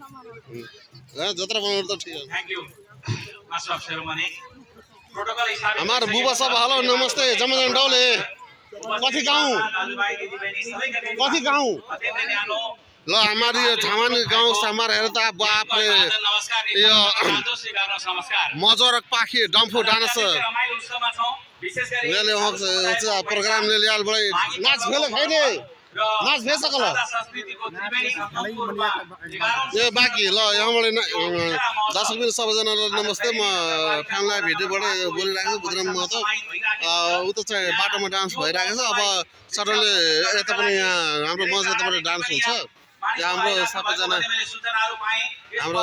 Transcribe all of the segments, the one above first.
जत्रा बनाउनु त ठिक हो। Thank you master of ceremony protocol हिसाबले हमार बुबा सब हेलो नमस्ते जमजन डौले कथी गाउँ कथी गाउँ अत्यन्तै न्यानो ल हमारी छामान गाउँ हमार हेर त बाप रे नमस्कार यो नमस्कार मजोरक पाखी डम्फु डान्स रमाइलो उत्सवमा छौं विशेष गरी मेले प्रोग्राम ले लियाल बडै नाच भेले खैदे नाच भेस सकल संस्कृतिको त्रिवेणी सङ्गमपुरमा ए बाँकी ल यहाँबाट दर्शक पनि सबैजनालाई नमस्ते म फ्यामिली भिडियोबाट बोलिरहेको छु बुद्राम महतो उता चाहिँ बाटोमा डान्स भइरहेको छ अब सडनली यता पनि यहाँ हाम्रो मञ्च यताबाट डान्स हुन्छ यहाँ हाम्रो सबैजना हाम्रो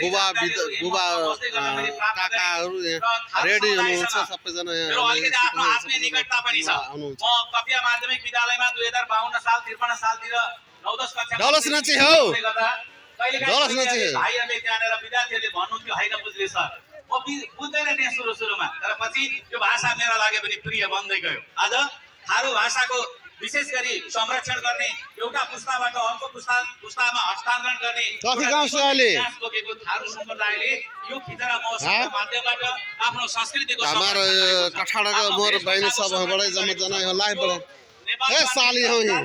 बुबा काकाहरू रेडी हुनुहुन्छ सबैजना आउनुहुन्छ कपिया माध्यमिक विद्यालयमा 2052 साल 53 सालतिर 9-10 कक्षा डलस नची हौ डलस नची भाइहरुले त्यहाँनेर विद्यार्थीहरुले भन्नुहुन्थ्यो हैन बुझ्ले सर म बुझ्दैन थिएँ सुरुमा तर पछि यो भाषा मेरो लागि पनि प्रिय बन्दै गयो आज थारू भाषाको विशेष गरी संरक्षण गर्ने एउटा पुस्ताबाट अर्को पुस्तामा हस्तान्तरण गर्ने कति गाउँ छ अहिले बोकेको थारू सम्प्रदायले यो खिचरा महोत्सवको माध्यमबाट आफ्नो संस्कृतिको हाम्रो कठाडाको मोर बहिनी सबैबाट जम्मा जना यो लाइभ बाट ए साली हौ नि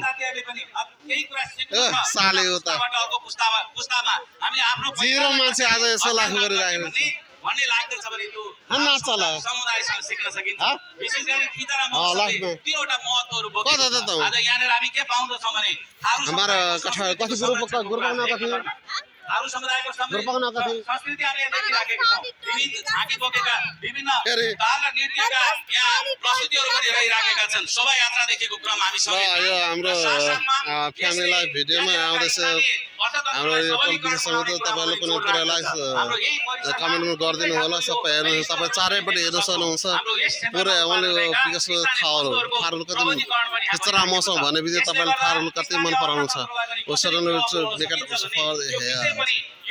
केही कुरा ए साली हो त अर्को पुस्तामा हामी आफ्नो जिरो मान्छे आज यसो लाइभ गरिरहेको छ भन्ने लाग्दछ भने त्यो नाच्ला समुदायसँग सिक्न सकिन्छ विशेष गरी खिचरा महोत्सवले तीनवटा महत्त्वहरू बोकेको छ आज यहाँनिर हामी के पाउँदछौँ भने हाम्रो कठा कति गुरुपक्ना कति थारू समुदायको संस्कृति हामीले देखिराखेका छौँ विभिन्न झाँकी बोकेका विभिन्न ताल र नृत्यका यहाँ प्रस्तुतिहरू पनि रहिराखेका छन् शोभायात्रादेखिको क्रम हामी यो हाम्रो फ्यामिलीलाई भिडियोमा आउँदैछ हाम्रो यो कम्पिटिसन त तपाईँले पनि पुरा लाइक कमेन्टमा गरिदिनु होला सबै हेर्नु तपाईँ चारैपट्टि हेर्न सक्नुहुन्छ पुरै उहाँले विकास थारू कति खिचरा मौसम भने बित्तिकै तपाईँले थारू कति मन पराउनुहुन्छ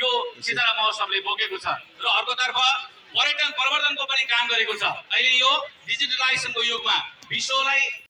यो खिचरा महोत्सवले बोकेको छ र अर्कोतर्फ पर्यटन प्रवर्धनको पनि काम गरेको छ अहिले यो डिजिटलाइजेसनको युगमा विश्वलाई